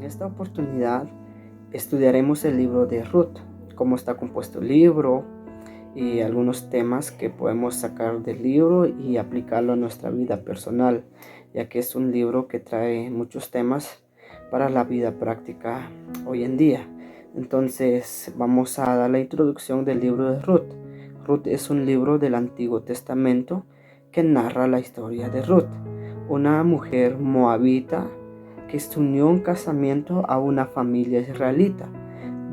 esta oportunidad estudiaremos el libro de Ruth, cómo está compuesto el libro y algunos temas que podemos sacar del libro y aplicarlo a nuestra vida personal, ya que es un libro que trae muchos temas para la vida práctica hoy en día. Entonces vamos a dar la introducción del libro de Ruth. Ruth es un libro del Antiguo Testamento que narra la historia de Ruth, una mujer moabita que se unió en casamiento a una familia israelita,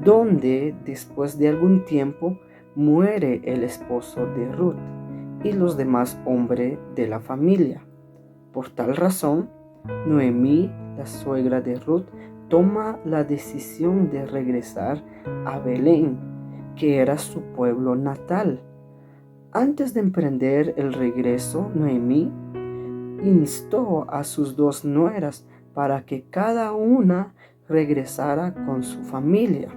donde después de algún tiempo muere el esposo de Ruth y los demás hombres de la familia. Por tal razón, Noemí, la suegra de Ruth, toma la decisión de regresar a Belén, que era su pueblo natal. Antes de emprender el regreso, Noemí instó a sus dos nueras para que cada una regresara con su familia.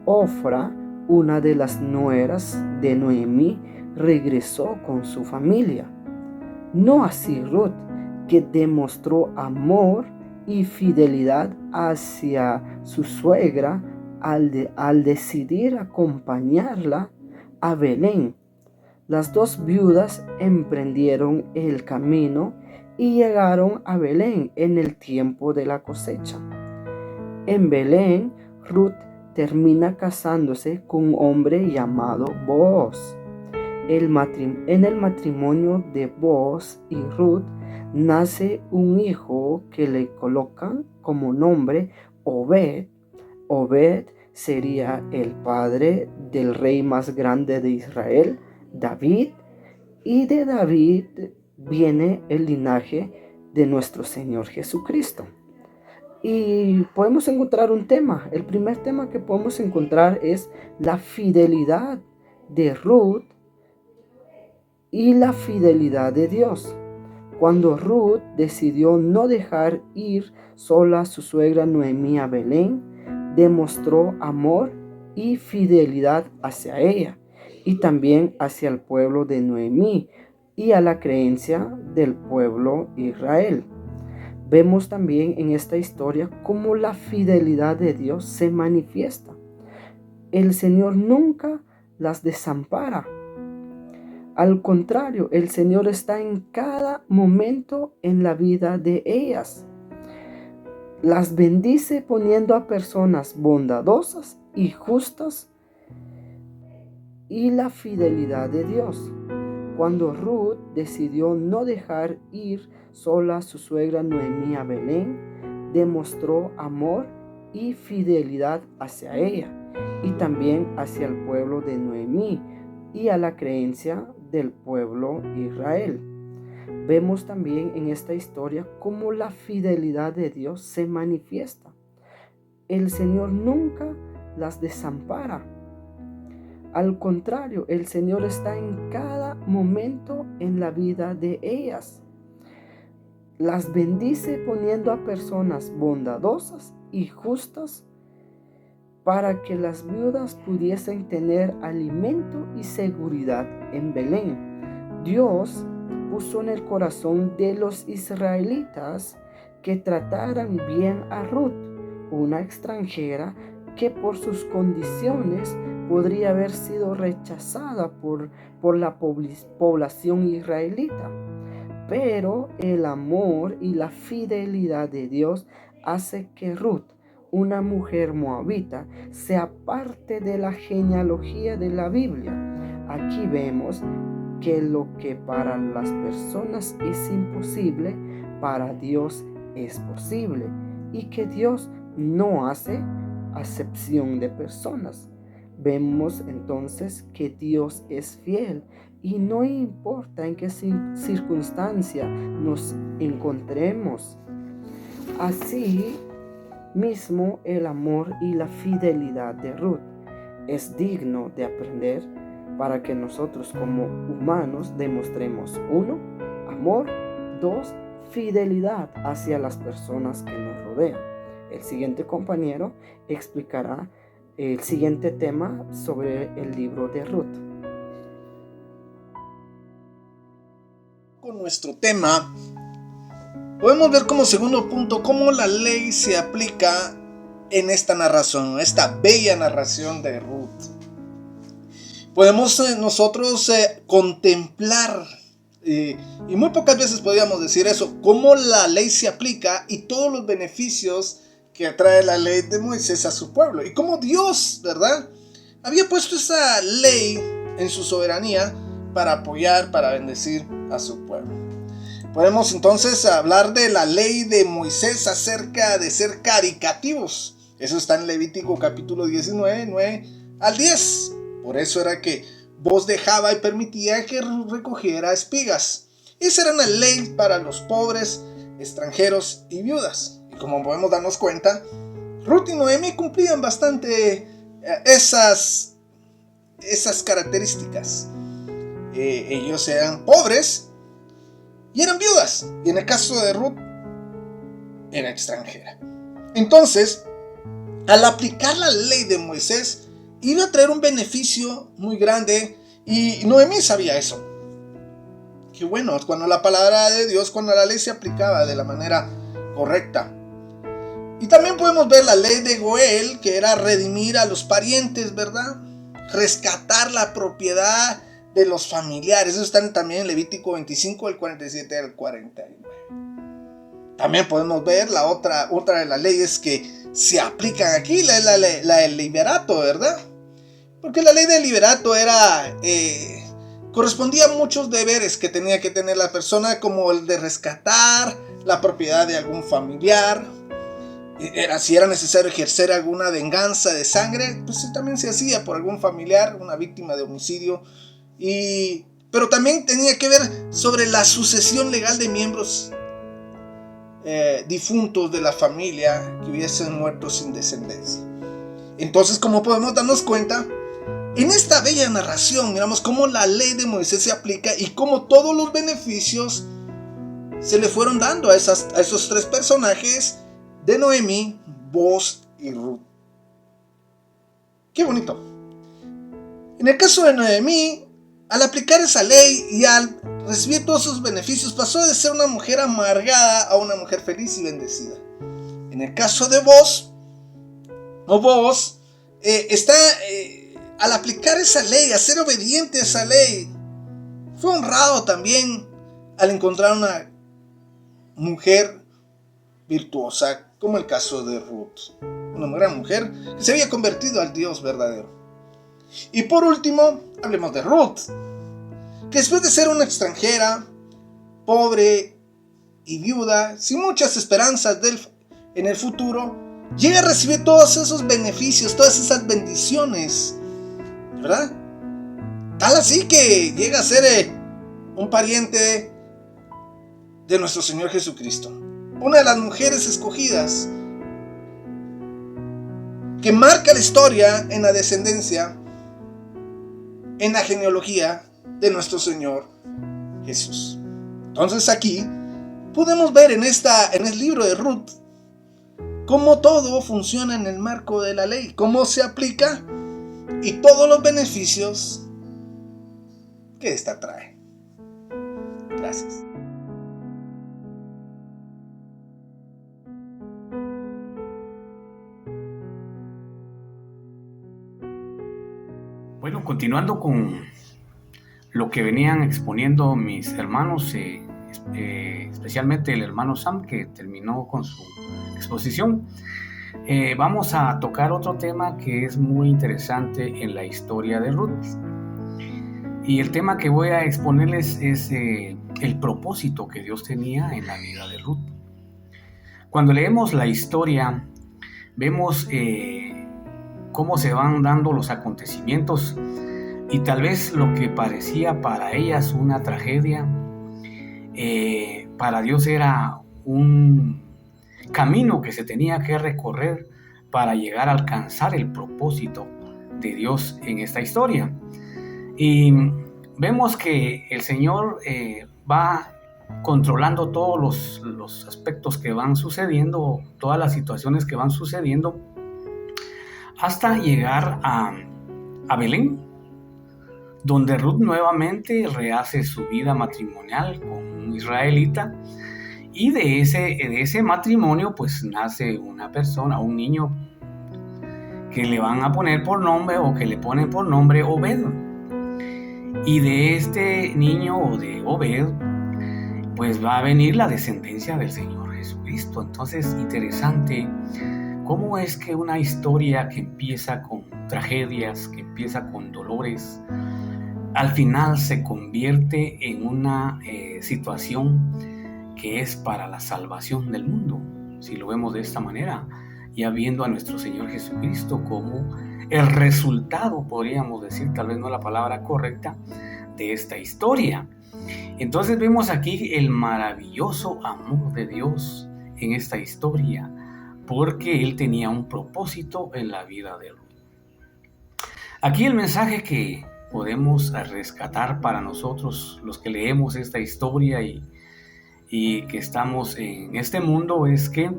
Ofra, una de las nueras de Noemí, regresó con su familia. No así Ruth, que demostró amor y fidelidad hacia su suegra al decidir acompañarla a Belén. Las dos viudas emprendieron el camino y llegaron a Belén en el tiempo de la cosecha. En Belén, Ruth termina casándose con un hombre llamado Booz. En el matrimonio de Booz y Ruth nace un hijo que le colocan como nombre Obed. Obed sería el padre del rey más grande de Israel, David, y de David viene el linaje de nuestro Señor Jesucristo. Y podemos encontrar un tema. El primer tema que podemos encontrar es la fidelidad de Ruth y la fidelidad de Dios. Cuando Ruth decidió no dejar ir sola a su suegra Noemí a Belén, demostró amor y fidelidad hacia ella y también hacia el pueblo de Noemí y a la creencia del pueblo Israel. Vemos también en esta historia cómo la fidelidad de Dios se manifiesta. El Señor nunca las desampara. Al contrario, el Señor está en cada momento en la vida de ellas. Las bendice poniendo a personas bondadosas y justas y la fidelidad de Dios. Cuando Ruth decidió no dejar ir sola a su suegra Noemí a Belén, demostró amor y fidelidad hacia ella y también hacia el pueblo de Noemí y a la creencia del pueblo Israel. Vemos también en esta historia cómo la fidelidad de Dios se manifiesta. El Señor nunca las desampara. Al contrario, el Señor está en cada momento en la vida de ellas. Las bendice poniendo a personas bondadosas y justas para que las viudas pudiesen tener alimento y seguridad en Belén. Dios puso en el corazón de los israelitas que trataran bien a Ruth, una extranjera que por sus condiciones podría haber sido rechazada por la población israelita. Pero el amor y la fidelidad de Dios hace que Ruth, una mujer moabita, sea parte de la genealogía de la Biblia. Aquí vemos que lo que para las personas es imposible, para Dios es posible, y que Dios no hace acepción de personas. Vemos entonces que Dios es fiel y no importa en qué circunstancia nos encontremos. Así mismo el amor y la fidelidad de Ruth es digno de aprender para que nosotros como humanos demostremos 1, amor, 2, fidelidad hacia las personas que nos rodean. El siguiente compañero explicará el siguiente tema sobre el libro de Ruth. Con nuestro tema podemos ver como segundo punto cómo la ley se aplica en esta narración, esta bella narración de Ruth. Podemos nosotros contemplar, y muy pocas veces podríamos decir eso, cómo la ley se aplica y todos los beneficios que trae la ley de Moisés a su pueblo. Y cómo Dios, ¿verdad?, había puesto esa ley en su soberanía para apoyar, para bendecir a su pueblo. Podemos entonces hablar de la ley de Moisés acerca de ser caricativos. Eso está en Levítico capítulo 19, 9 al 10. Por eso era que vos dejaba y permitía que recogiera espigas. Esa era una ley para los pobres, extranjeros y viudas. Y como podemos darnos cuenta, Ruth y Noemi cumplían bastante esas características. Ellos eran pobres y eran viudas. Y en el caso de Ruth, era extranjera. Entonces, al aplicar la ley de Moisés, iba a traer un beneficio muy grande. Y Noemí sabía eso. Que bueno, cuando la palabra de Dios, cuando la ley se aplicaba de la manera correcta. Y también podemos ver la ley de Goel, que era redimir a los parientes, ¿verdad? Rescatar la propiedad de los familiares. Eso está también en Levítico 25, del 47 al 49. También podemos ver la otra de las leyes que se aplican aquí, la del liberato, ¿verdad? Porque la ley del liberato correspondía a muchos deberes que tenía que tener la persona, como el de rescatar la propiedad de algún familiar. Si era necesario ejercer alguna venganza de sangre, pues también se hacía por algún familiar, una víctima de homicidio. Pero también tenía que ver sobre la sucesión legal de miembros difuntos de la familia que hubiesen muerto sin descendencia. Entonces, como podemos darnos cuenta, en esta bella narración miramos cómo la ley de Moisés se aplica y cómo todos los beneficios se le fueron dando a esos tres personajes de Noemí, Boaz y Ruth. ¡Qué bonito! En el caso de Noemí, al aplicar esa ley y al recibir todos esos beneficios, pasó de ser una mujer amargada a una mujer feliz y bendecida. En el caso de Boaz, al aplicar esa ley, a ser obediente a esa ley, fue honrado también al encontrar una mujer virtuosa, como el caso de Ruth, una gran mujer que se había convertido al Dios verdadero. Y por último, hablemos de Ruth, que después de ser una extranjera, pobre y viuda, sin muchas esperanzas en el futuro, llega a recibir todos esos beneficios, todas esas bendiciones, ¿verdad? Tal así que llega a ser un pariente de nuestro Señor Jesucristo. Una de las mujeres escogidas que marca la historia en la descendencia, en la genealogía de nuestro Señor Jesús. Entonces aquí podemos ver en el libro de Ruth cómo todo funciona en el marco de la ley, cómo se aplica y todos los beneficios que esta trae. Gracias. Bueno, continuando con lo que venían exponiendo mis hermanos, especialmente el hermano Sam, que terminó con su exposición, vamos a tocar otro tema que es muy interesante en la historia de Ruth. Y el tema que voy a exponerles es el propósito que Dios tenía en la vida de Ruth. Cuando leemos la historia, vemos cómo se van dando los acontecimientos y tal vez lo que parecía para ellas una tragedia, para Dios era un camino que se tenía que recorrer para llegar a alcanzar el propósito de Dios en esta historia. Y vemos que el Señor va controlando todos los aspectos que van sucediendo, todas las situaciones que van sucediendo, hasta llegar a Belén, donde Ruth nuevamente rehace su vida matrimonial con un israelita Y de ese matrimonio pues nace una persona, un niño que le van a poner por nombre o que le ponen por nombre Obed. Y de este niño o de Obed pues va a venir la descendencia del Señor Jesucristo. Entonces, interesante cómo es que una historia que empieza con tragedias, que empieza con dolores, al final se convierte en una situación que es para la salvación del mundo, si lo vemos de esta manera, ya viendo a nuestro Señor Jesucristo como el resultado, podríamos decir, tal vez no la palabra correcta, de esta historia. Entonces vemos aquí el maravilloso amor de Dios en esta historia, porque Él tenía un propósito en la vida de Ruth. Aquí el mensaje que podemos rescatar para nosotros, los que leemos esta historia y que estamos en este mundo, es que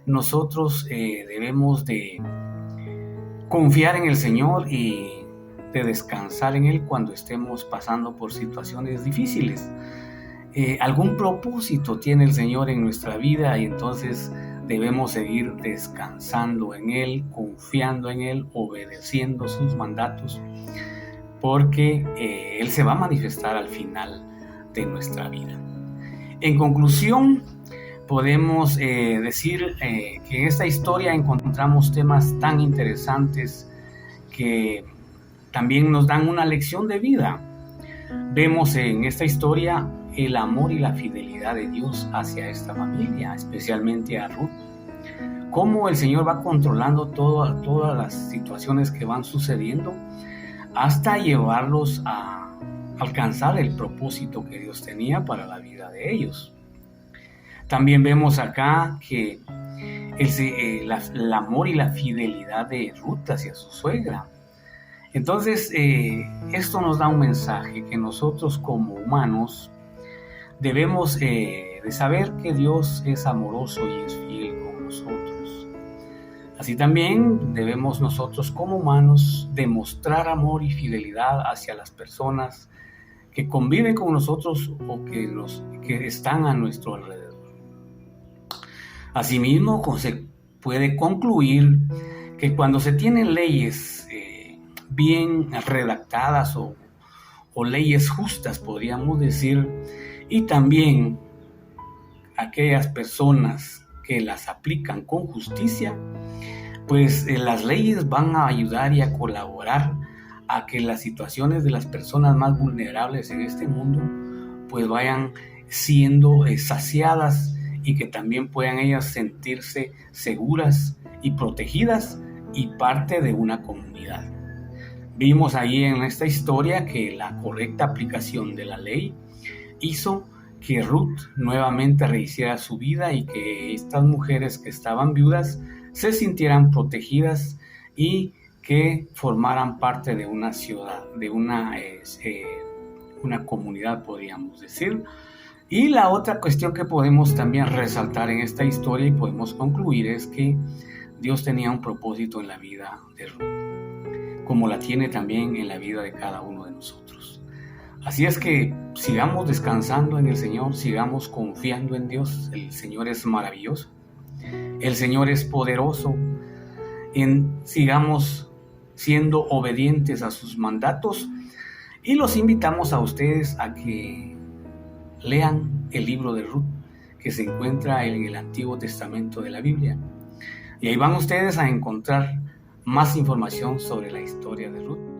nosotros debemos de confiar en el Señor y de descansar en Él cuando estemos pasando por situaciones difíciles. Algún propósito tiene el Señor en nuestra vida y entonces debemos seguir descansando en Él, confiando en Él, obedeciendo sus mandatos, porque Él se va a manifestar al final de nuestra vida. En conclusión, podemos decir que en esta historia encontramos temas tan interesantes que también nos dan una lección de vida. Vemos en esta historia el amor y la fidelidad de Dios hacia esta familia, especialmente a Ruth. Cómo el Señor va controlando todas las situaciones que van sucediendo hasta llevarlos a alcanzar el propósito que Dios tenía para la vida de ellos. También vemos acá que el amor y la fidelidad de Ruth hacia su suegra. Entonces, esto nos da un mensaje que nosotros como humanos debemos de saber que Dios es amoroso y es fiel con nosotros. Así también debemos nosotros como humanos demostrar amor y fidelidad hacia las personas que conviven con nosotros o que están a nuestro alrededor. Asimismo, se puede concluir que cuando se tienen leyes bien redactadas o leyes justas, podríamos decir, y también aquellas personas que las aplican con justicia, pues las leyes van a ayudar y a colaborar a que las situaciones de las personas más vulnerables en este mundo pues vayan siendo saciadas y que también puedan ellas sentirse seguras y protegidas y parte de una comunidad. Vimos ahí en esta historia que la correcta aplicación de la ley hizo que Ruth nuevamente rehiciera su vida y que estas mujeres que estaban viudas se sintieran protegidas y que formaran parte de una ciudad, de una comunidad, podríamos decir. Y la otra cuestión que podemos también resaltar en esta historia y podemos concluir es que Dios tenía un propósito en la vida de Ruth, como la tiene también en la vida de cada uno de nosotros. Así es que sigamos descansando en el Señor, sigamos confiando en Dios. El Señor es maravilloso, el Señor es poderoso, sigamos siendo obedientes a sus mandatos y los invitamos a ustedes a que lean el libro de Ruth que se encuentra en el Antiguo Testamento de la Biblia. Y ahí van ustedes a encontrar más información sobre la historia de Ruth.